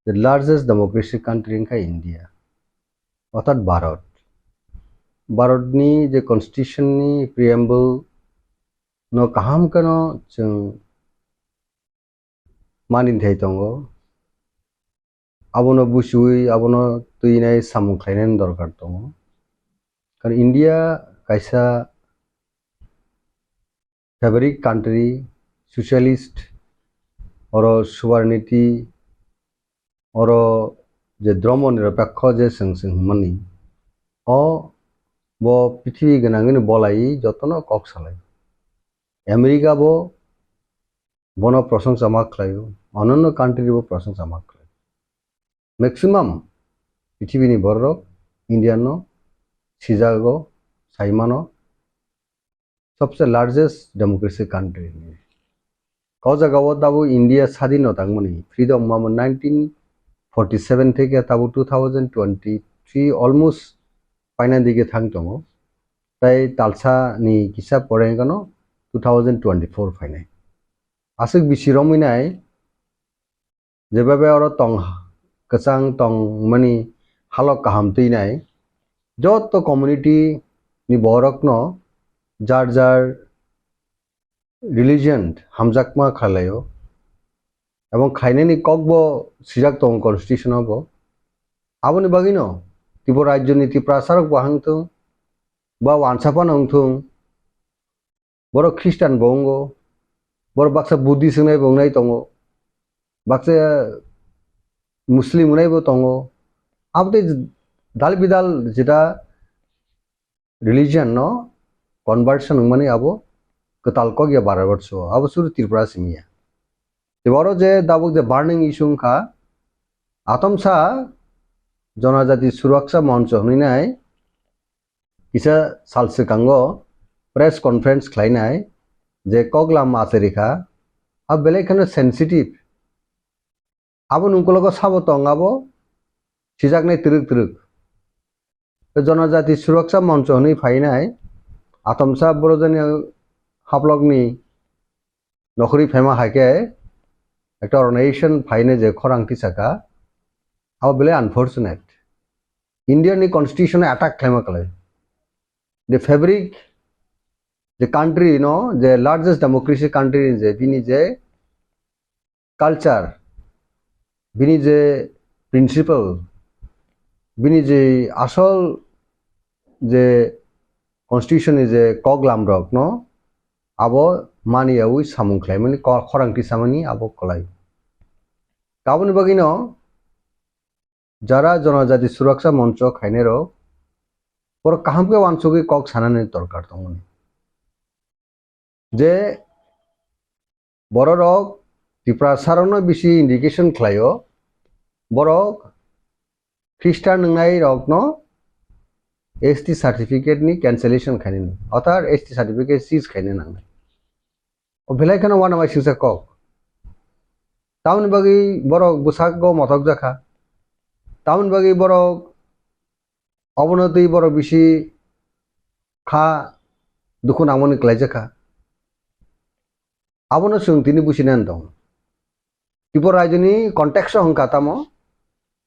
the largest democratic country in India অর্থাৎ ভারত भारतनि जे constitutionनि preamble no kaham kano जों मानिथाय दङ abono busui abono tuinai samung khlainaini dorkar dङ कारण India kaisa fabric country socialist oro sovereignty oro je dromo nirapekho je जों mani o bo prithibi gonangni bolai jotono kok salai America bo bono प्रशंसा मा खालायो अन्य country bo प्रशंसा मा खालायो maximum पृथ्वीनि borok Indian no sijago saimano सबसे largest democratic country कौ जागाओ दाबो India स्वाधीन थांमोनी freedom मामोन 1947 থেকে তাবো 2023 almost फाइनल दिके थांग दङ তাই तालसानि किसा परेंगानो 2024 फाइनल आसुक बिसिरमिनाय जेबाबे अरो तंग कचांग तंग मानी हालक काहाम तैनाय जत कम्युनिटी नि बरकनो जार जार रिलीजन हामजाकमा खालायो एवं खाइनेनि ककबो सिजाक तंग कन्स्टिट्यूशन हबो आबोनि बागिनो त्रिपुरा राज्यनि त्रिपुरा सारक बाहांथों बा वानसापा नंथों बर ख्रिस्टान बंगो बर बाक्सा बुद्धिस्ट होनाय बंनाय दङ बाक्सा मुस्लिम होनायबो दङ आबदे दाल बिदाल जेटा रिलीजन नो कन्वर्सन माने आबो कताल को गया 12 वर्ष आबो सुरु त्रिपुरा सिमिया एबारो जे दाबो जे बार्निंग इशू खा आतमसा जनजाति सुरक्षा मंच होनाय किसा सालसे कांगो प्रेस कॉन्फ्रेंस खलायनाय जे कगलाम आसेरिखा अब बेलेखाने सेंसिटिव आबो नुंकलको साबतंग आबो सिजाकनाय तिरुक तिरुक जनजाति सुरक्षा मंच होनी फाइनाय आतमसा बरजनी हापलगनी नखरी फेमा हाके एक ऑर्गेनाइजेशन फाइने जे खरांगति साका अब बेले अनफॉर्चुनेट इंडियन कॉन्स्टिट्यूशन अटैक खालामा कलाय the fabric the country you know the largest democratic country in the bini je culture bini je principle bini je asol je constitution is a koglam rok no abo mani awi samung khlaimani khorangti samani abo kolai kaboni bagino jara janajati suraksha moncho khainero por kahamke wansogi kok sanane dorkar tongoni जे बरक त्रिपुरा सारनो बिसि indication खलायो बरक ख्रिस्टान नंनाय रकनो ST certificate नि cancellation खाइने अर्थात ST certificate seize खाइने नांनाय ओ भेलायखानो वाना माइसिंसा कक town बागै बरक बुसाक गो मथक जाखा town बागै बरक अबनति बरक बिसि खा दुखु नामनि क्लाइजाखा abono sungtini businan dong Tripura राज्यनि कन्टेक्स्ट हंकातामो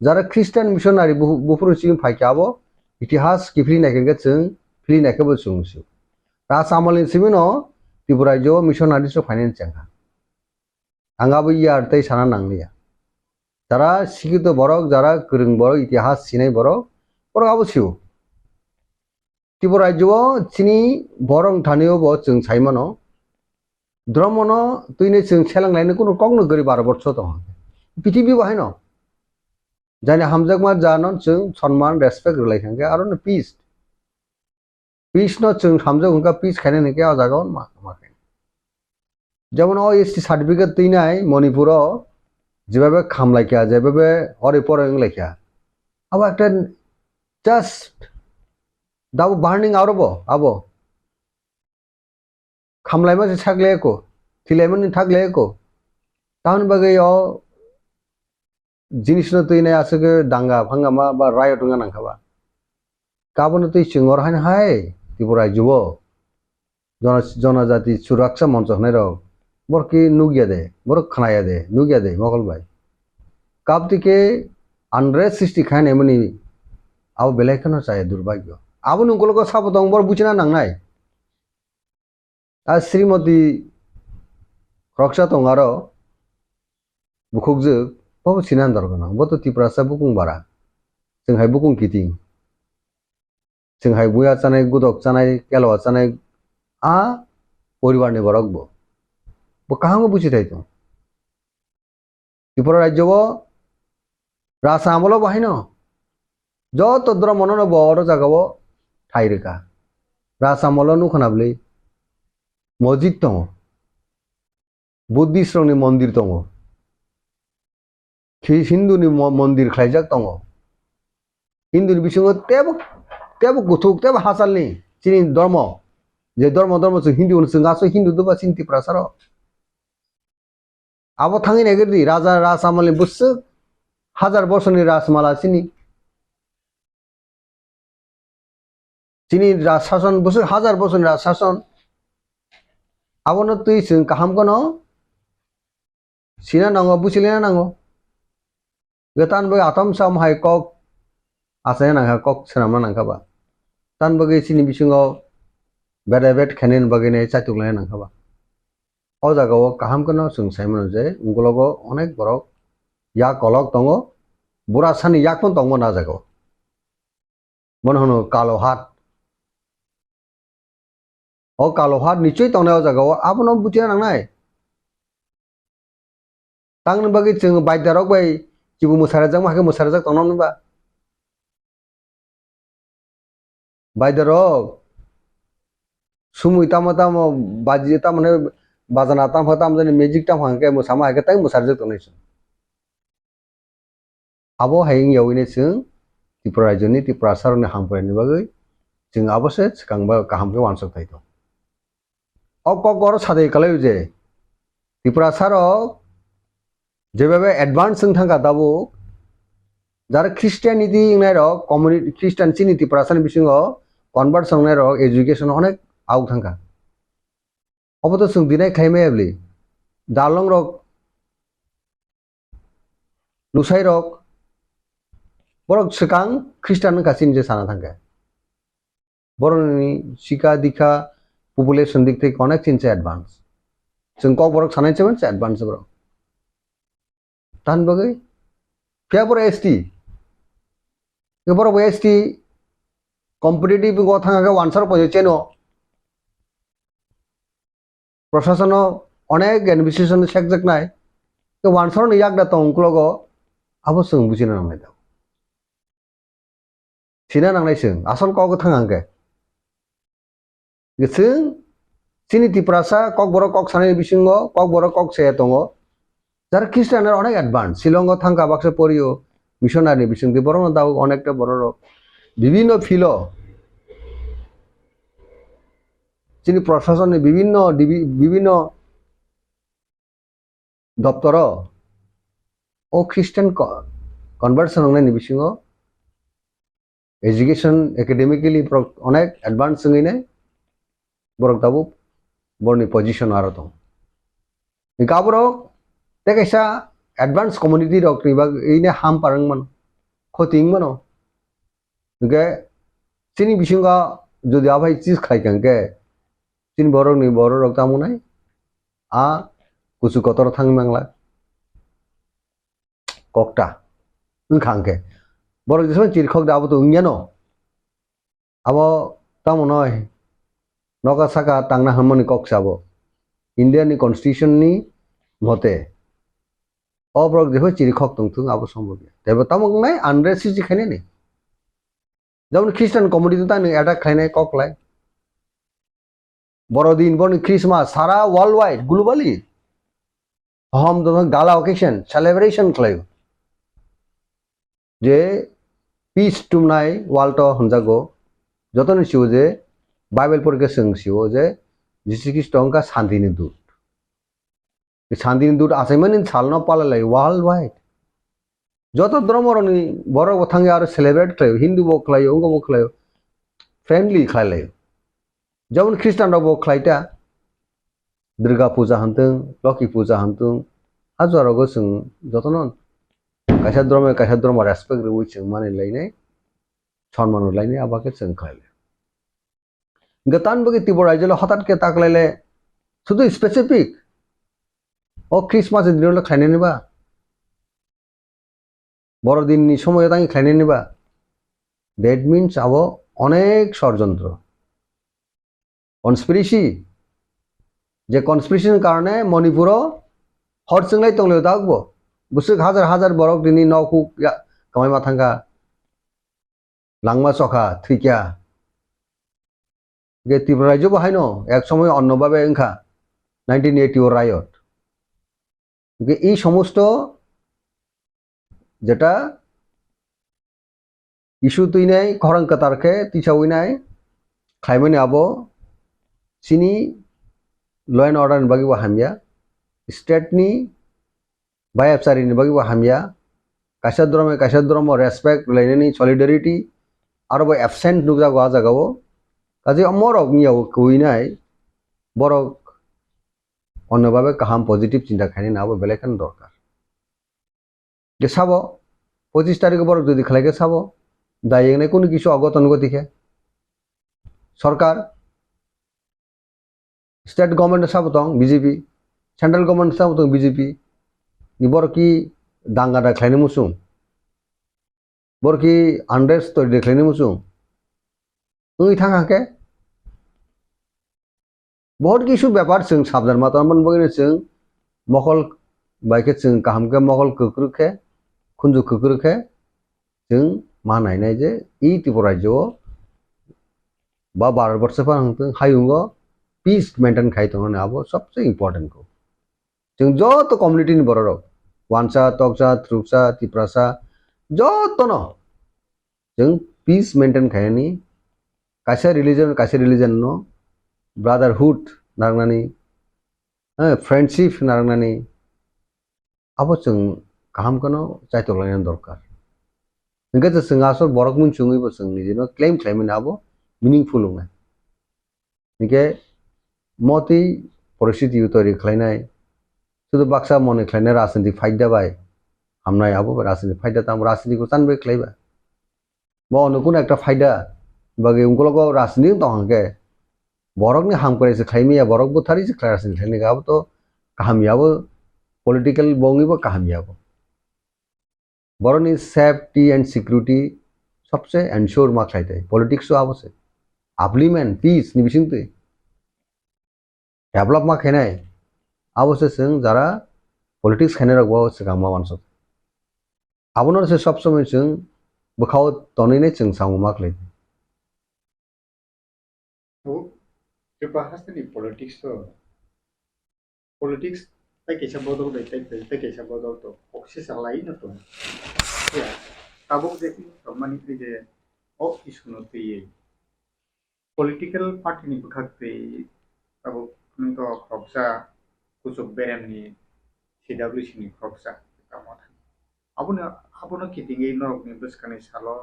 जरा ख्रिस्टान मिशनारि बुफुरु सिम फाइकाबो इतिहास किफली नायकेंगे जों फिली नायकेबो सुंसु रासामलिन सिमिनो त्रिपुरा राज्य मिशनारि सो फाइनेंस जांगा आंगाबो यारतै साना नांलिया जरा सिगितो बरक जरा गोरों बरक इतिहास सिनाय बरक आबो सिउ त्रिपुरा राज्य चिनि बरं थानियो बो जों साइमानो द्रमनो तुइने जों सेलांलायनो कोनो कगनो गरि 12 वर्ष दं पृथ्वी बाहायनो जाने हामजाकमा जानो जों सम्मान रेसपेक्ट रिलायखांगे आरो न पीस न जों हामजाक उनका पीस खाने ने के आजागाव माखे जेमन ओ एसटी सर्टिफिकेट तैनाय मणिपुर जेबाबे खामलायखा जेबाबे अरे परें लायखा अब একটা জাস্ট दाबो बार्निं आरोबो आबो खामलायमा से थागलेको थिलायमनि थागलेको टाउन बागैयो जिनिसनो तैनाय आसगे दांगा फांगामा बा रायट nga नांखाबा गाबोनो तै सिंगर हाय हाय त्रिपुरा जुबो जनजाति सुरक्षा मंच होनाय रक बरकी नुगिया दे बर खनाया दे नुगिया दे मगल भाई Kap tike unrest sisti khane mani abo belekano saya durbagyo. Abo nungkolo ko sabo tong bor bucina nangnai. Srimati Roksha tongaro bukhukjuk bobo sinan dorgono boto tiprasa bukung bara. Senghai bukung kiting. Senghai buya chanai gudok chanai kelwa chanai a poribar ni borokbo. Bo kahango buci taito. Tripura rajyo rasa amolo bahino. Joto dro monono boro jagabo thairika. Rasa amolo nukhanabli mosjid tongo. Buddhist ni mondir tongo. Hindu ni mondir khlaijak tongo. Hindu ni bisingo tebo kuthuk tebo hasal ni chini dharma. Je dharma se Hindu ni ngaso Hindu doba sinti prasaro. Abo thangin egerdi raja rasa amali busuk 1000 বছরের রাসমালা চিনি শাসন বছর 1000 বছরের শাসন আবনো তুই কাহাম কোন সিনা নাঙ্গো বুঝিলে না নাঙ্গো গতান বই আতম সাম হাই কক আছে না কক সেনামা নাঙ্গাবা তান বগে চিনি বিসঙ্গ বেট খেনেন বগেনে চাইতুকলে নাঙ্গাবা ও জায়গাও কাহাম কোন সাইমন যে উঙ্গলগো অনেক বড় ইয়া কলক দङ বুড়া সানি ইয়াকন দङ না জায়গাও মনে হনো কালো হাত ও কালো হাত নিশ্চয়ই দংনাও জায়গাও আবনো বুঝিয়া নাंनाय তাংনি বাকি जों বাইদারক বাই জিবু মুসারাজাক মাকে মুসারাজাক দংনাमबा বাইদারক সুমুই তামাতাম বাজি তামানে বাজানা তাম হতাম জানি ম্যাজিক তাম হাंके মুসাमा हाके ताई मुसाराजाक दंनायसो abo haying yawine जों Tripura rajyoni Tripura saroni hamfraini bagoi जों abose sikangba kahamke wansok taito o kokboro sadai kalayo je Tripura sarok যেভাবে অ্যাডভান্স থাকা দাবো যারা খ্রিস্টানিটি ইংনাই রক কমিউনিটি খ্রিস্টান চিনি Tripura সানি বিসিং কনভার্ট সংনাই রক এডুকেশন অনেক আউ থাকা অবত जों দিনাই খাইমে এবলি দালং রক লুসাই রক বরক সেকাং খ্রিস্টান কাছিন যে সানা থাকে বরনি শিক্ষা দীক্ষা পপুলেশন দিক থেকে অনেক চিনছে অ্যাডভান্স जों kokborok সানাইছে মানে অ্যাডভান্স বরক তান বগৈ ফেবর এসটি এবার এসটি কম্পিটিটিভ গো থাকা ওয়ানসার পজিশন প্রশাসন অনেক অ্যাডমিনিস্ট্রেশন সেকজেক নাই তো ওয়ানসার ইয়াক দা তংক্লগ আবো जों বুঝিনা নামাই দাও সিনা নাंनाय जों আসল কগ থাঙ্গাকে जों চিনি Tripura सा kokborok kok সানাই বিসিঙ্গ kokborok kok se দङ যারা খ্রিস্টানের অনেক অ্যাডভান্স শিলং থাঙ্কা বাক্সে পড়িও মিশনারি বিসঙ্গে বড় দাও অনেকটা বড় বিভিন্ন ফিল যিনি প্রশাসনে বিভিন্ন দপ্তর ও খ্রিস্টান কনভার্সন হংনাইনি বিসিङ এডুকেশন একাডেমিক্যালি অনেক অ্যাডভান্স হইনে বরক দাবো বড়নি পজিশন আরো দङ গাবরক তেকাইसा एडवांस कम्युनिटी रक निबा इने हाम पारंगमन खतिंगमनो गे चिनि बिसिंगा जदि आबाय चिज खाइकांके चिन बरक नि बर रक तामुनाय आ कुसु कतर थांगमांगला kokta खांके बरक जेसन चिरखक दाबो तो इंयानो आबो तामुनय नका साका तांगना हमनि kokसाबो इंडिया नि कन्स्टिट्यूशन नि मते অব্রক দেখো চিরখক তংতুং আবো সম্ভব দেবে তামক নাই আনরেসি জিখানে নেই যেমন খ্রিস্টান কমিউনিটি তা অ্যাটাক খাইনাই ককলাই বড়দিন বড় ক্রিসমাস সারা ওয়ার্ল্ড ওয়াইড গ্লোবালি হম দম গালা অকেশন সেলিব্রেশন খাইও যে পিস টুমনাই ওয়ার্ল্ড হনজাগো যতন সিও যে বাইবেল পড়কে जों সিও যে যিশু খ্রিস্ট অঙ্কা শান্তিনি দূত শান্তিনি দূত আসাইমানি সালনো পালালাই ওয়ার্ল্ড ওয়াইড যত ধর্মরনি বড় থাঙ্গে আর সেলিব্রেট খাইও হিন্দু বক খাইও অঙ্গ বক খাইও ফ্রেন্ডলি খাইলাই যেমন খ্রিস্টান বক খাইতা दुर्गा पूजा हंतों लकी पूजा हंतों हाजारावबो जों जतन kaisa drama respect rewi cheng mani lainai সম্মান লাইনে আবাকে চং খাইলে গতান বগে ত্রিপুরা রাজ্যে হঠাৎ কে তাকলাইলে শুধু স্পেসিফিক ও ক্রিসমাস দিন খাইনে নিবা বড়দিননি সময় তাই খাইনে নিবা দ্যাট মিনস আবো অনেক ষড়যন্ত্র কনস্পিরেসি যে কনস্পিরেসির কারণে মণিপুরও হরচংলাই তংলে দাগবো বুসুক হাজার হাজার বরক দিনই নকুক কামাই মাথাঙ্গা লাংমা চখা থ্রিকিয়া যে ত্রিপুরা রাজ্য বাহাইন এক সময় অন্যভাবে এংখা 1980 রায়ট এই সমস্ত যেটা ইস্যু তুই নাই খরং কাতারকে তিসাউই নাই খাইমানি আবো চিনি ল এন্ড অর্ডার বাগিব হামিয়া স্টেটনি বায়াবসাरिनि बागैबो हामिया कायसा द्रम रेसपेक्ट लायनायनि सलिडारिटी आरो एबसेंट नुजागो आ जागावो काजे अमरक नियाव कइनाय बरक अन्यभावे काहाम पजिटिव चिंता खायनि नाबो बेलेखान दरकार जे साबो 25 तारिख बरक जदि खलायके साबो दायेंनाय कोनो किछु अगतन गतिके सरकार स्टेट गवर्नमेंट साबो दं बीजेपी सेंट्रल गवर्नमेंट साबो दं बीजेपी बर की दांगा दाख्लायनो मुसुं बर की आनरेस्ट तो देख्लायनो मुसुं ओइ थांगाके बहुत किछु ব্যাপার जों साबधान मातामन बगैर जों मखल बाइके जों काहामके मखल कोक्रुखे खुंजु कोक्रुखे जों मा नायनाय जे ई त्रिपुरा राज्यो बा भारतवर्ष पर हायुंगो पीस मेंटेन खायतोने आबो सबसे इम्पोर्टेंट को जों जत कम्युनिटी नि बररक वानसा तकसा थ्रुकसा तिप्रासा जत न जों पीस मेंटेन खायनि कायसा रिलीजन न ब्रादारहुड नारनानि फ्रेंडशिप नारनानि आबो जों काहाम कनो चाइतलायन दरकार इनके जों आसर बरक मुन चुङैबो जों निजेनो क्लेम खालामनो आबो मीनिंगफुल नङा इनके मति परिस्थिति तैयारी खालायनाय शुद्ध बाक्सा मने खालायनाय राजनीतिक फाइट जाबाय हामनाय आबो राजनीतिक फाइट दाम राजनीतिक को सानबे खालायबा म अनुकुन एकटा फाइदा बागे उनकोलको राजनीतिक दंगे बरकनि हाम करेसे खायमिया बरक बुथारि से राजनीतिक खायनि गाबो तो काहामियाबो पॉलिटिकल बोंगिबो काहामियाबो बरकनि सेफ्टी एंड सिक्योरिटी सबसे एनश्योर मा खायते पॉलिटिक्स आबो से आपलिमेंट पीस नि बिसिंते डेभलप मा खायनाय आवश्य जों जारा पॉलिटिक्स खायनो रगबो सिगांमा मानसो आबोनो से सब समय जों बखाव तनैने जों सामु मा खालाय तो जो bahas ni politics tay kaisa bodol dai tay kaisa bodol to oksis alai na to ya tabok je mani je o isuno tei political party ni bukhakte tabok to khoksa kusuk beremni CWC ni khoksa kamot abono kitingi norok ni buskani salo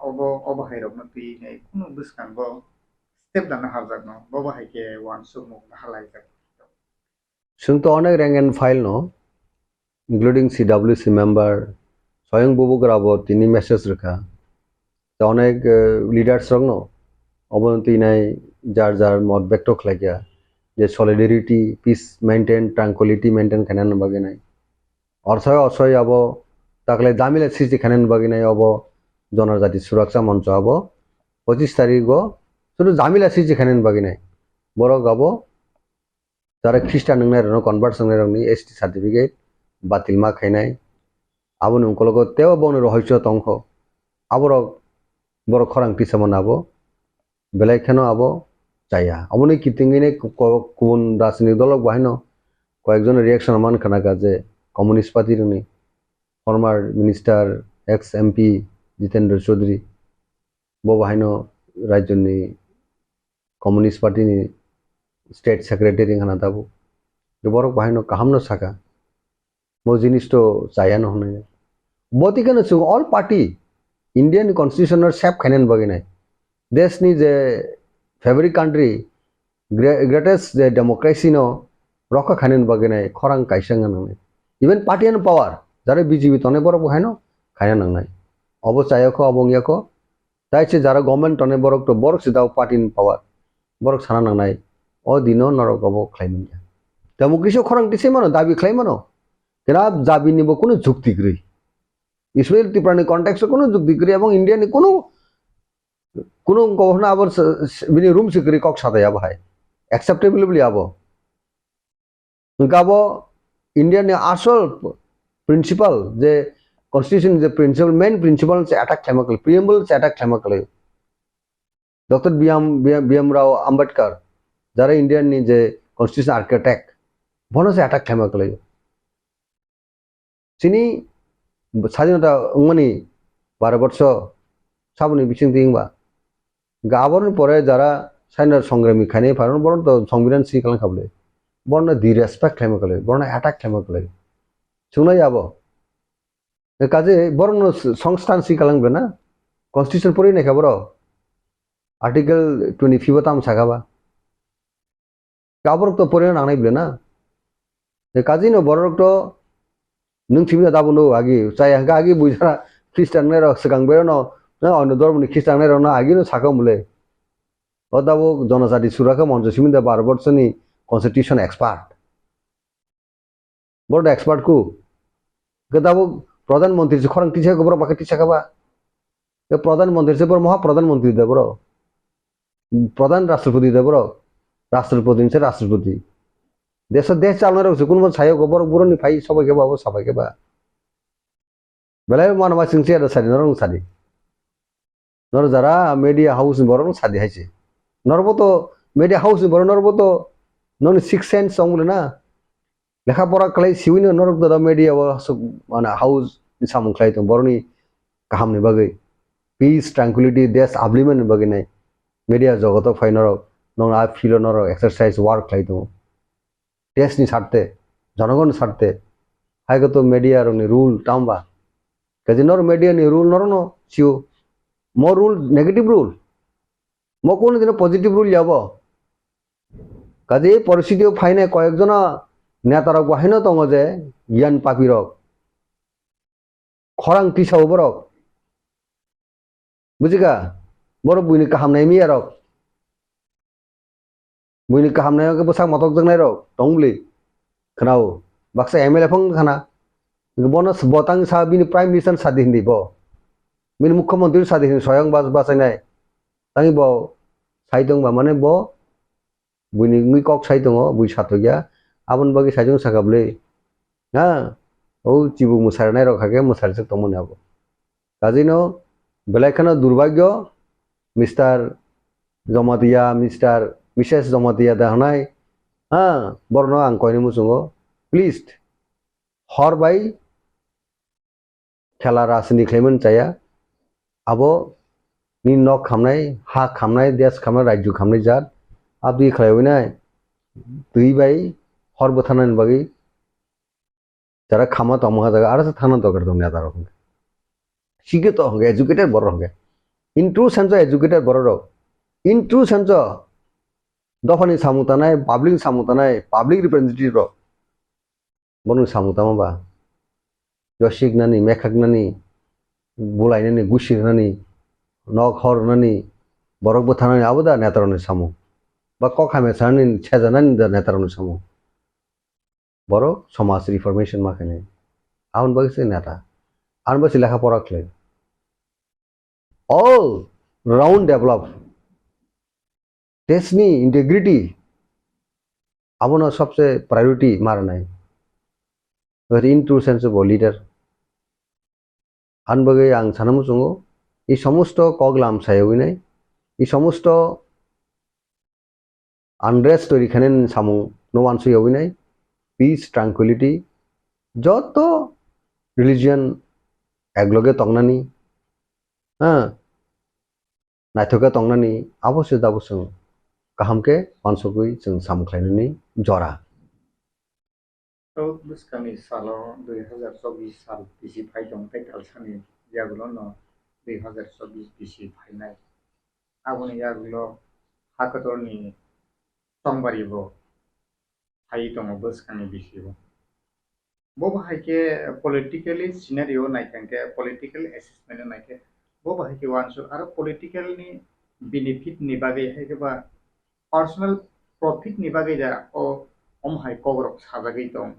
obo hairok na tei nei kuno buskan bo step dana hazak no bobo haike wan sumuk na halai jak जों तो अनेक rank and file know including CWC member स्वयं बुबुग्राबो तिनी message रखा तो अनेक leaders रंग no अवनति नाय जार जार मत व्यक्त खलाया जे solidarity peace maintain tranquility maintain खानन बागे नाय असय आबो ताकले दामिले सिसि खानन बागे नाय आबो जनजाति सुरक्षा मंच आबो 25 तारिख गो शुद्ध दामिला सिसि खानन बागे नाय बरो गाबो जारा ख्रिस्टान नंगनाय कन्भार्ट संनायनि एसटी सर्टिफिकेट बातिल मा खायनाय आबो नंकलगो तेव बनो रहस्य तंख आबरो बर खरां पिसमन आबो बेलायखेनो आबो जाया अबनि कितिंगिने कुन राजनीतिक दलक बाहायनो कयेकजन रिएक्शन मान खानाका जे कम्युनिस्ट पार्टी नि former minister ex MP Jitendra Chaudhary बो बाहायनो राज्यनि कम्युनिस्ट पार्टी नि स्टेट सेक्रेटरी खाना दाबो बरक बाहायनो काहामनो साका मो जिनिस तो जाया न होने बतिकनो जों all party Indian constitution safe खायनान बागिनाय देशनि जे फेवरिट कंट्री ग्रेटेस्ट जे डेमोक्रेसी नो रखा खायनान बागिनाय खरां कायसंगा नङै इवन पार्टी एंड पावर যারা বিজেপি তনে বড় বহাইনো খাইনা নাंनाय অবচায়ক অবংয়াক তাইছে যারা গভর্নমেন্ট তনে বড় তো বড় সিদাও পার্টি পাওয়ার বড় সানা নাंनाय অ দিনো নরক অব খাইমিয়া ডেমোক্রেসি খরাং দিছে মানো দাবি খাইমানো কেনা দাবি নিব কোনো যুক্তি গৃই ইসরায়েল ত্রিপুরানি কন্টেক্সে কোনো যুক্তি গৃই এবং ইন্ডিয়ানি কোনো গভর্নর আবার বিনি রুম সিকরি কক সাথে বাহাই অ্যাকসেপ্টেবল বলি আবো গাবো ইন্ডিয়ানি আসল প্রিন্সিপাল যে কনস্টিটিউশন যে প্রিন্সিপাল মেইন প্রিন্সিপাল से अटैक खालामकल प्रिएम्बल से अटैक खालामकल डॉक्टर बीएम राव आम्बेडकर যারা ইন্ডিয়ান নি যে কনস্টিটিউশন আর্কিটেক্ট বনো से अटैक खालामकल চিনি স্বাধীনতা মানে 12 বছর সাবনি বিচিং দিংবা গাবরন পরে যারা সাইনার সংগ্রামী খানে ফারন বরন তো সংবিধান সি কালাং খাবলে বরন দি রেসপেক্ট খালামকল বরন अटैक खालामकल सुनाय जाबो কাজে বরং সংস্থান সি কালাংবে না কনস্টিটিউশন পড়ি নাকি বড় আর্টিকেল 25 তাম সাগাবা গাবরক তো পড়ে নাংনাইবলে না কাজিনো বড়ক তো নং থিমিনা দাবনো আগে চাই হাঙ্কা আগে বুঝারা খ্রিস্টান নে রক সগাংবে ন অন্য ধর্মনি খ্রিস্টান নে রনা আগে সাকা মুলে অদাবো জনজাতি সুরাখা মঞ্চ সিমিন্দা 12 বছরনি কনস্টিটিউশন এক্সপার্ট বড় এক্সপার্ট কু গদাবো প্রধানমন্ত্রী যে খরং টিছা গবর বাকে টিছা খাবা প্রধানমন্ত্রী যে বড় মহাপ্রধানমন্ত্রী দে বড় প্রধান রাষ্ট্রপতি দে বড় রাষ্ট্রপতি সে রাষ্ট্রপতি দেশ চালনা রয়েছে কোন ছায় গবর বুড়নি ফাই সবাইকে বাবো সবাইকে বা বেলায় মানবা সিংসি আর সারি নরং সারি নর যারা মিডিয়া হাউস বরং সাদি হাইছে নরব তো মিডিয়া হাউস বড় নরব তো নন 6 সেন্স সং বলে না লেখাপড়া খালাই সিউইনো নরক দাদা মিডিয়া মানে হাউস সামুং খালাই তো বড়নি কাহামনি বাগै পিস ট্রাঙ্কুইলিটি দেশ আবলিমেন বাগै নাই মিডিয়া জগত ফাই নরক নন আ ফিল নরক এক্সারসাইজ ওয়ার্ক খালাই তো দেশ নি ছাড়তে জনগণ ছাড়তে হাইগত মিডিয়া রনি রুল টাম্বা কাজে নর মিডিয়া নি রুল নরনো সিও মো রুল নেগেটিভ রুল মো কোন দিন পজিটিভ রুল যাব কাজে পরিস্থিতি ফাইনে কয়েকজনা নেতারক বাহিনো দङ যে জ্ঞান পাপিরক খরাং টিসাও বরক বুঝিকা বড় বুইনি কাহামনাय মিয়ারক বুইনি কাহামनाय বসাক মতক জংनाय রক দংলি খনাও বাক্সা এমএলএ ফং খানা বনস বতাং সা বিনি প্রাইম মিনিস্টার সাদি হিন্দি ব বিনি মুখ্যমন্ত্রী সাদি হিন্দি স্বয়ং বাসাইনাय তাই ব সাইদং বা মানে ব বুইনি মুই কক সাইদং বুই সাতগিয়া আবন বাগি সাইজং সাকাবলে হ্যাঁ ও চিবু মুসারনাय রখাকে মুসারছে তমনে আবো কাজিনো বেলাইখানা দুর্ভাগ্য mister Jamatia mister missus Jamatia দাহনাই হ্যাঁ বর্ণ আং কয়নি মুসুঙ্গো প্লিজ হর বাই খেলা রাজনীতি খাইमोन চায়া আবো নি নক খামनाय हा खामनाय देश खामनाय राज्य खामनाय जात आबि खालायनाय दुई बाई हर बथानान बागै যারা খামা তমহা জায়গা আর থানা দরকার দম নেতা রকম শিক্ষিত হঙ্গে এডুকেটেড বড় হঙ্গে ইন ট্রু সেন্স এডুকেটেড বড় রক ইন ট্রু সেন্স দফানি সামুতানাय পাবলিক রিপ্রেজেন্টেটিভ রক বনু সামুতাमा बा यसिगनानि मेखागनानि बुलायनानि गुसिरनानि नक हरनानि बरकबो थानानि आबोदा नेतारनि सामु बा कखामे सानि छेजानानि दा नेतारनि सामु बरो समाज रिफर्मेशन माखाने आउन बगसे नेता आउन बगसे लेखा पढ़ा खले ऑल राउंड डेवलप देशनि इंटीग्रिटी आबोना सबसे प्रायोरिटी मारनाय in true sense of leader आन बगै आं सानमु जोङो এই সমস্ত কগলাম সায়বিনাই এই সমস্ত আনরেস্ট তৈরিখানে সামু নোমান সইবিনাই পিস ট্রাঙ্কুইলিটি যত রিলিজিয়ন একলগে তংনানি হ্যাঁ नायथका तंगनानि अवश्य दाबोसों गाहामके पानसगुई जों सामख्लायनानै जरा तो बुस्कानि सालाव 2024 साल बिसि फाइदं पेटालसानि यागुलो न 2024 बिसि फाइनाय आबुनि यागुलो हाकतरनि संबारिबो फाइ दङ बुस्कानि बिसिबो bo bahai ke politically scenario naikangke political assessment naike bo bahai ke wansur aro political ni benefit ni bagai hai ke ba personal profit ni bagai ja o hai kobrok sajagai tong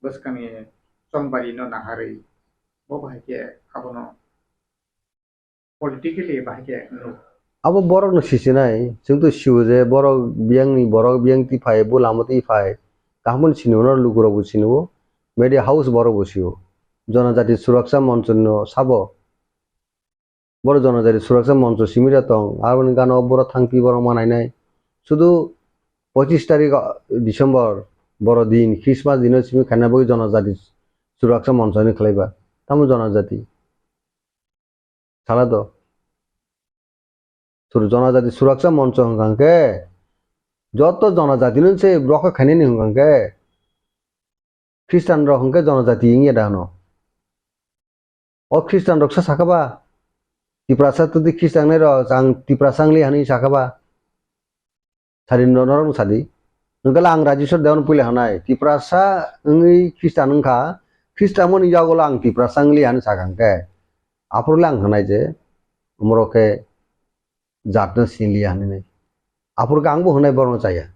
boskangi songbari no nahari bo bahai ke abono politically bahai ke no abo borok no sisinai जोंथ' सिउ जे borok biang ti phai bo lamo ti phai kahmon sinur luguro bo sinubo media house borok bo siu Janajati Surakha মঞ্চ no sabo boro Janajati Surakha মঞ্চ simira tong aroni gano boro thangpi boro manai nai শুধু 25 তারিখ December বড় দিন Christmas দিন সিমি খানা বই জনজাতি সুরক্ষা মঞ্চ নি খেলাইবা তামু জনজাতি সালা তো জনজাতি সুরক্ষা মঞ্চ হংকাঙ্কে যত জনজাতি নছে রক খানি নি হংকাঙ্কে খ্রিস্টান রহংকে জনজাতি ইংয়ে দানো ও খ্রিস্টান রকসা সাকাবা তিপ্রাসা তুদি খ্রিস্টান নে র আং তিপ্রাসাংলি হানি সাকাবা সারি নরম সাদি nungkala ang Rajeswar dewan pulih hanai tiprasa ngi Kristen nungka Kristen mon ijagola ang tiprasa ngli han sakangke apurla ang hanai je umroke jatna sinli hanai nei apurka angbo hanai borno chaya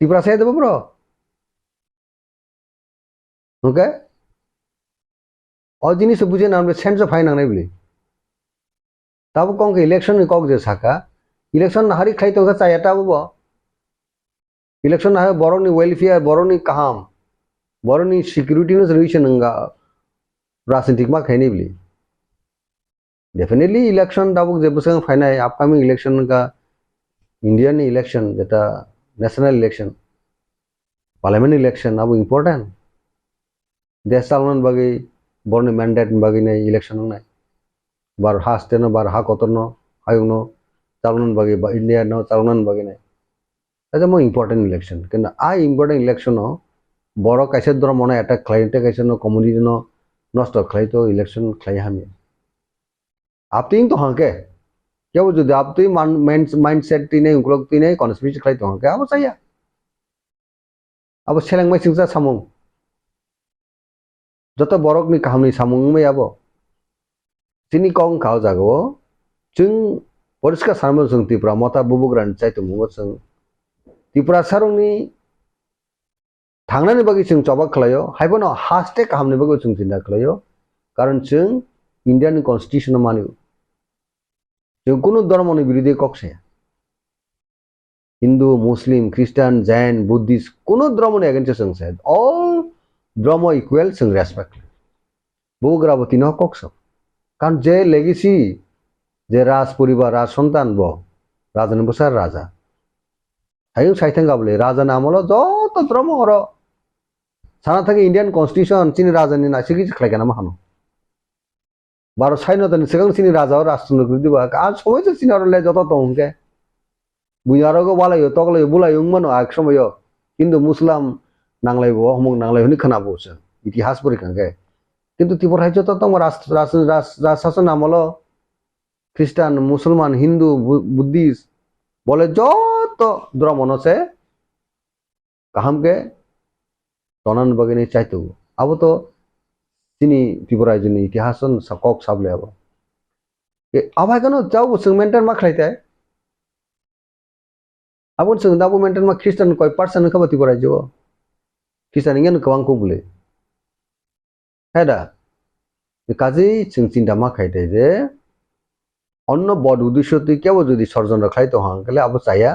tiprasa debo bro okay all jinis buje na sense of fine nai bli tabu kongke election ni kok je saka election na hari khai to ga chaya ta bo election है Barauni welfare Barauni काम Barauni security no solution नंगा राजनीतिक मा खैनी बिली definitely election दाबुक जेबसंग फाइनाय upcoming election का Indian election जेटा national election parliament election अब important देश चालनन बागै Barauni mandate बागै नै इलेक्शन नै बार हास्ते न बार हा कोतर न आयोग न चालनन बागै इंडिया न चालनन बागै नै That's a more important election. Because I important election no, boro kaise dora mona attack client kaise no community no nosto khai to election khai hami. आप तीन तो हाँ के क्या वो जो आप तो माइंडसेट तीन उनलोग तीन कॉन्स्पिरेसी khai तो हाँ के अब saya. अब सेलेंग में सिंगसा सामुं. जतो borok ni kaham ni सामुं में abo. Sini kong kau jago. Jung परिष्कार सामने जों त्रिपुरा मता बुबुग्रान चाइ तो मुंगो जों त्रिपुरा सारंनि थांनानै बागै जों जबा खालायो हायबनो हास्टे खालामनो बागै जों चिन्ता खालायो कारण जों इंडियानि कन्स्टिट्यूशन मानियो जों कुनु धर्मनि बिरुद्धे कक्से हिंदू मुस्लिम क्रिस्टियान जैन बुद्धिस्ट कुनु धर्मनि एगेंस्ट जों से ऑल धर्म इक्वल जों रेस्पेक्ट बुग्राबती न कक्स कारण जे लेगेसी जे राज परिवार राज सन्तान ब राजानि बसार राजा हायो साइथें गाबले राजा नामलो जत धर्म हरो साना थाके इंडियन कन्स्टिट्यूशन चिनि राजानि ना सिगि खलायगा ना मानो बारो साइनतनि सिगां चिनि राजा राष्ट्रनो दिबा आ समयसे चिनि हरले जत तंके बुयारगो बालायो तगलायो बुलायो मनो आक समयो किन्तु मुस्लिम नांलायबो हमक नांलायनि खोनाबोसो इतिहास परिखांगे किन्तु त्रिपुरा जत तंग राष्ट्र नामलो ख्रिस्टान मुसलमान हिंदू बुद्धिस्ट बोले যত ধর্ম আছে কাহামকে তনান বাগিনে চাইতো আবো তো তিনি ত্রিপুরায় জন্য ইতিহাসন কক সাবলে আবো আবার কেন যাও जों मेंटेन मा खालायते आबो जों दाबो मेंटेन मा ख्रिस्टान कय पार्सन खबा त्रिपुराय जो ख्रिस्टान इंगेन गोबां को बुले हेदा काजै जों चिन्ता मा खायते जे অন্য বড় উদ্দেশ্য তুই কেবল যদি সর্জন রাখাইতো হাঙ্কলে আবো চাইয়া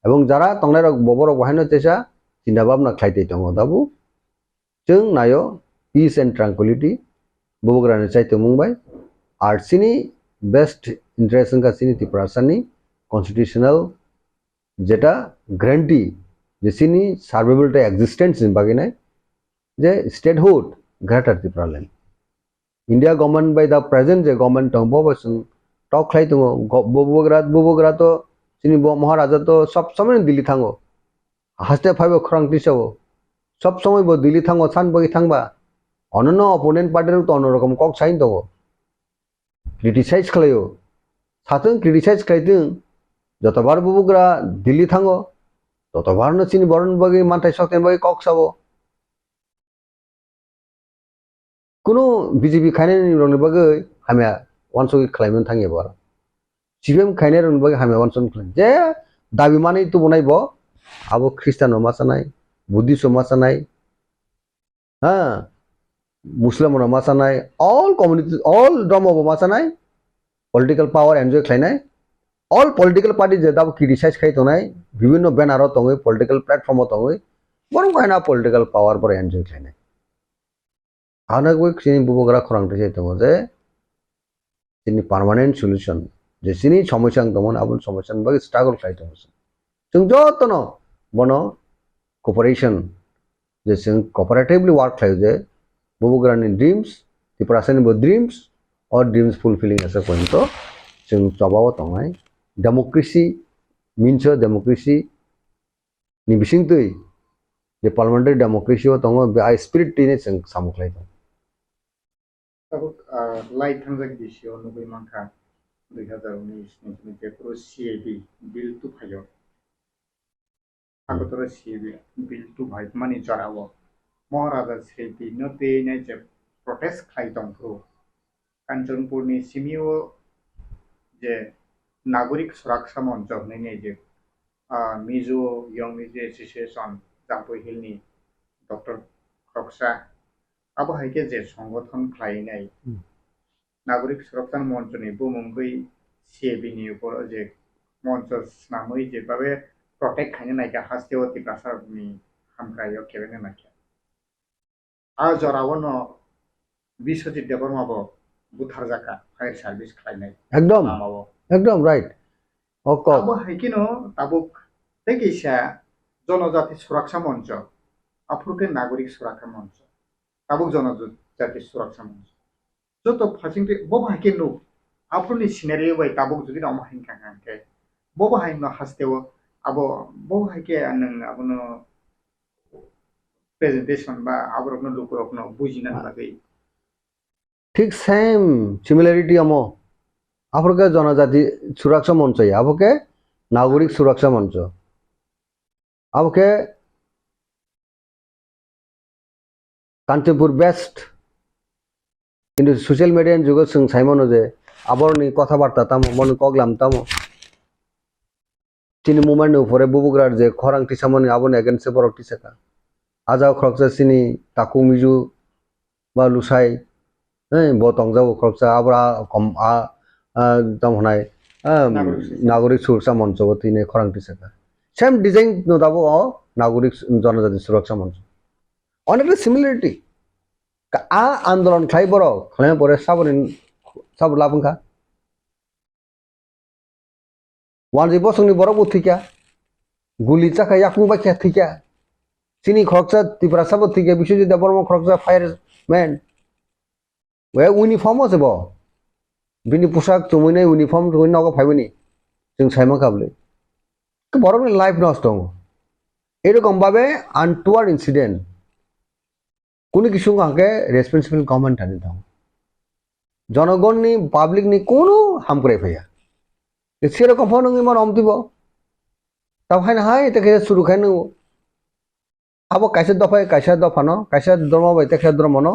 এবং যারা তংলার ববর বহাইনো চেষ্টা চিন্তা ভাবনা খাইতে দङ দাবু जों नायो পিস এন্ড ট্রাঙ্কুইলিটি ববগ্রানে চাইতে মুম্বাই আর সিনি বেস্ট ইন্টারেস্ট का সিনি ত্রিপুরাসানি কনস্টিটিউশনাল যেটা গ্যারান্টি যে সিনি সার্ভাইভালটা এক্সিস্টেন্স ইন বাগিনাই যে statehood greater Tripuraland India government by the present J government दङ बबसन टक खाई दङ बबग्रा तो सिनि महाराजा तो सब समय दिल्ली थाङो हास्ते फाइबो खरां दिसावो सब समय बो दिल्ली थाङो सान बगि थांबा अनन अपोनेंट पार्टी तो अन रकम कक साइन दङ क्रिटिसाइज खालायो साथों क्रिटिसाइज खालायदों जतबार बबग्रा दिल्ली थाङो ततबारनो सिनि बरन बगि मानथाय सकतेन बगि कक सावो কোনো বিজেপি খাইनायनि रंनि बागै हामाया वानस'गि खालामनो थाङो बार सिपिएम खायनाय रंनि बागै हामाया वानस'न खालाम जे दाबि माने तो बनायब आबो ख्रिस्टान मासानाय बुद्धिस्ट मासानाय हा मुस्लिम मासानाय ऑल कम्युनिटी ऑल धर्म मासानाय पॉलिटिकल पावर एन्जॉय खालामनाय ऑल पॉलिटिकल पार्टी जे दाबो क्रिटिसाइज खालामनाय विभिन्न बैनाराव दङै पॉलिटिकल प्लेटफर्माव दङै बरं गायना पॉलिटिकल पावर पर एन्जॉय खालामनाय आनागो खिनि बुबग्रा खरांथि दङ जे जोंनि पार्मानेंट सल्यूशन जे सिनि समस्या दंमोन आबुन समस्यानि बागै स्ट्रागल खालामदों जों जतन बनो कॉपरेशन जे जों कॉपरेटिवली वर्क खालामो जे बुबग्रानि ड्रीम्स त्रिपुरानि ड्रीम्स और dreams fulfilling S A point जों जबाव दंनाय डेमोक्रेसी मीन्स डेमोक्रेसी नि बिसिंतै जे पार्लियामेंटारि डेमोक्रेसी दङ बे स्पिरिट टिने जों सामुख्लायदों Tabuk lai thangjak bisio nugui mangkha 2019 ni TRIPURA CAB bill tu phayo Kotor CAB bill tu bhai mani jarawo Maharaja Sri no te ne je protest khai dongkho Kanchanpur ni simio je nagorik surakha moncho ne je mizo young je association Jampoi Hill ni Dr. Koksa abo haike je সংগঠন খাইনাই নাগরিক সুরক্ষা মঞ্চনি বুমুঙ্গই CAB ni উপর যে মঞ্চ নামই যেভাবে protect খাইনে নাইকা হাস্তেও তিপ্রাসারনি হামক্রাইও কেবেনে নাইকা আর জরাবন বিশ্বজিৎ দেবর্মাবো বুথার জাকা fire service খাইনাই একদম রাইট আবো হাইকিনো তাবুক তেকিসা জনজাতি সুরক্ষা মঞ্চ আফ্রিকান নাগরিক সুরক্ষা মঞ্চ তাবুক জনজাতি সুরক্ষা মঞ্চ যত ফাসিংতে ববা হাইকে নো আফ্রোনি সিনারি বাই তাবুক যদি নাম হাইকা কাঙ্কে ববা হাইনো হাসতেও আবো ববা হাইকে নং আবনো প্রেজেন্টেশন বা আবরকনো লোকরকনো বুঝিনা লাগै ঠিক সেম সিমিলারিটি আমো আফ্রিকা জনজাতি সুরক্ষা মঞ্চ আবকে নাগরিক সুরক্ষা মঞ্চ আবকে কাঞ্চনপুর বেস্ট কিন্তু সোশ্যাল মিডিয়ান যুগে जों साइमनो जे आबरनि কথাবার্তা তামो मन कगलाम तामो चिनि मुमेन्ट उपरे बुबुग्रार जे खरांथि सामनि आबन एगेन्स्ट बरक तिसाका आजाव खरकसा सिनि ताकु मिजु बा लुसाई बतंग जाव खरकसा आबरा कम तमहनाय नागरिक सुरक्षा मंच तिने खरांथि साका सेम डिजाइन नो दाबो नागरिक जनजाति सुरक्षा मंच अनेक सिमिलारिटी आंदोलन खाई बरो खाने परे सब लाभंखा वानजि बसंनि बरो बुथिका गुली चाका याकुं बाखिया थिका सिनि खरकसा त्रिपुरा साबो थिका बिश्वजित देबर्मा खरकसा फायारमैन वे यूनिफॉर्म आछे बो बिनि पोशाक तुमैने यूनिफॉर्म तुमैने नगो फाइबनि जों साइमा काबले बरोनि लाइफ नष्ट दङ एरकम भाबे आनटुवार्ड इन्सिडेंट কোনো কিছু আগে রেসপন্সিবল গভর্নমেন্ট আনি দাও জনগণনি পাবলিকনি কোনো হাম করে ফেয়া সেরকম ফোন ইমান অমতিব তাহাই না হাই এটাকে শুরু খাই নেব আবো কাইসে দফায় কাইসা দফানো কাইসা ধর্ম বাইতে খেয়ে ধর্মনো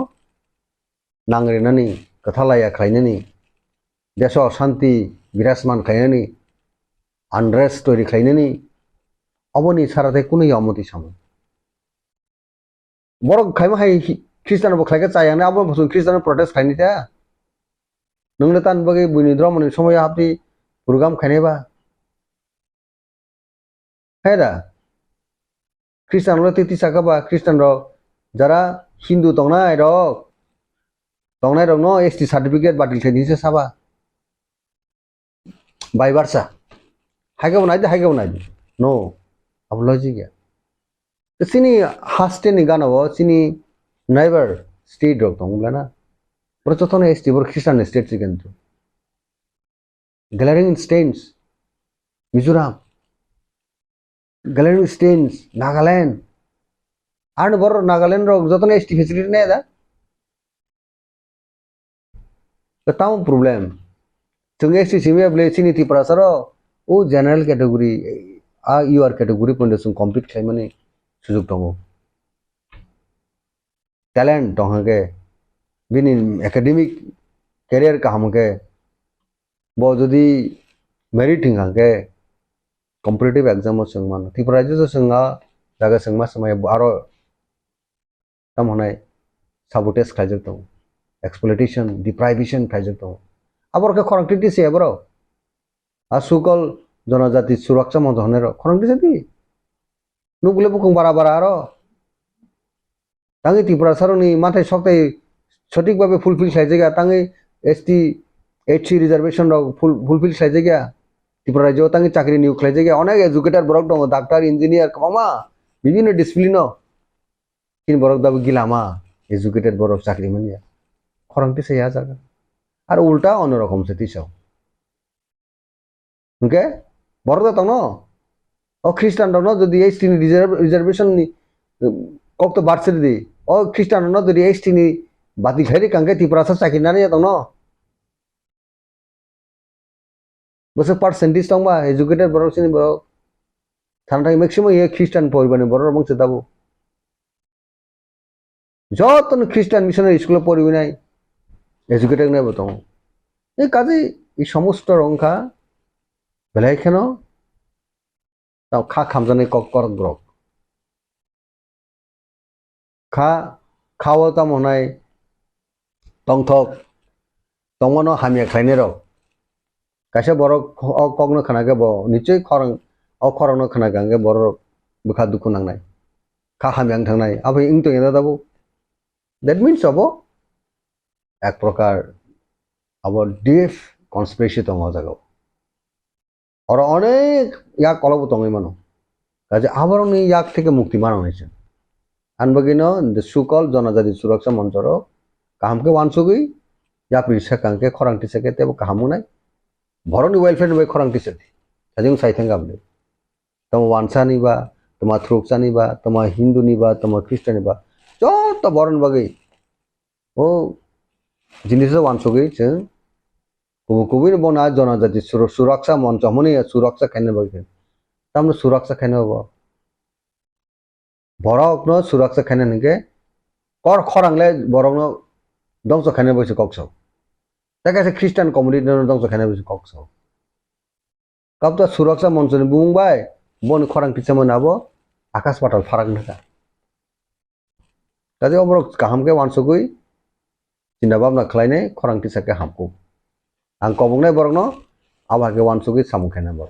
নাংরেনানি কথালাইয়া খাইনানি দেশ অশান্তি বিরাজমান খাইনানি আনরেস্ট তৈরি খাইনানি অবনি সারাতে কোনো অমতি সামনে বড় খাইমা হাই খ্রিস্টান বখাইকে চাইয়ানে আবো বসু খ্রিস্টান প্রটেস্ট খাইনিতা নংলে তান বগে বুনি দ্রমনি সময় আপনি প্রোগ্রাম খাইনেবা হেদা খ্রিস্টান হলো 33 টাকা বা খ্রিস্টান রক যারা হিন্দু তংনাই রক নো এসটি সার্টিফিকেট বাতিল খাইনিছে সাবা বাই বারসা হাইকে বনাই নো আব লজিক सिनी हास्टे नि गानाव सिनी नाइबर स्टेट रक दंब्लाना प्रचतन एसटी बर ख्रिस्टान स्टेट सिगेंतु glaring instance Mizoram glaring instance Nagaland आन बर नागालैंड रक जतन एसटी फैसिलिटी नै दा ताम प्रॉब्लम जों एसटी सिमिया ब्ले सिनी त्रिपुरा सर ओ general category UR category foundation complete खाइमाने सुजुग दङ टैलेंट दङगे bini academic career kaham ke bo jodi merit hingang ke competitive exam sengman Tripura je senga jaga sengma samay aro tamhonai sabotage khaijak tong exploitation deprivation khaijak tong abor ke khorang titi se abro asukol Janajati Surakha monthonero khorang titi nukle bukung bara bara aro tangi Tripura saroni mathai soktai সঠিকভাবে fulfil সাইজে গা তাঙ্গে ST HC reservation fulfil সাইজে গা ত্রিপুরা রাজ্য তাঙ্গে চাকরি নিয়োগ খাইজে গা অনেক এডুকেটেড বরক দङ ডাক্তার ইঞ্জিনিয়ার মামা বিভিন্ন ডিসিপ্লিন কিন বরক দাবো গিলামা এডুকেটেড বরক চাকরি মানিয়া খরংটি সেয়া জায়গা আর উল্টা অন্যরকম সে তিসাও ওকে বড় দা দङ ও খ্রিস্টান দङ যদি HT রিজার্ভেশন নি কক তো বার্থ দি ও খ্রিস্টান দङ যদি HT নি বাতি খাইরে কাঙ্গে Tripura sa চাকরি না নিয়া দङ বসে পার্সেন্টেজ দংবা এডুকেটেড বড় সিনি বড় থানাটাই ম্যাক্সিমাম ইয়ে খ্রিস্টান পরিবারে বড় বংশে দাবো যত খ্রিস্টান মিশনারি স্কুলে পড়বি নাই এডুকেটেড নাই বতং এই কাজে এই সমস্ত রংখা বেলাই কেন তাও খা খামজানে KOKBOROK খা খাওয়া তাম হনাই tongthok tongmano hamia khlainai rok kaisa borok kokno khanake bo nichoi khorang khorangno khanakangke borok bukha dukhu nangnai kha hamiang thangnai abo ingto eda dabo that means abo ek prokar abo deep conspiracy tongo jago oro onek yak kolobo tongoi mano kaje aboroni yak theke mukti mano hoyse anbagino the so-called Janajati Surakha monchoro kahamke wansugui ya pirsa kangke khorang tisake tebo kahamunai boroni welfare bai khorang tisati sajung saithang gable toma wansa ni ba toma thruksa ni ba toma hindu ni ba toma christian ni ba joto boron bagai o jinis wansugui jeng kubui ni bona Janajati Surakha moncho moni Surakha khaine bagai tamno Surakha khaine ba borok no Surakha khaine nge kor khorangle borok no dongso khaine boise kokso takase Christian community no dongso khaine boise kokso kabta Surakha monchoni bungbai bon khorang pisamon abo akas patal farak naga kaje obrok kahamke wansugui চিন্তা ভাবনা খাইনে খরাং tisake hamku ang kobongnai borok no abake wansugui samung khaina bor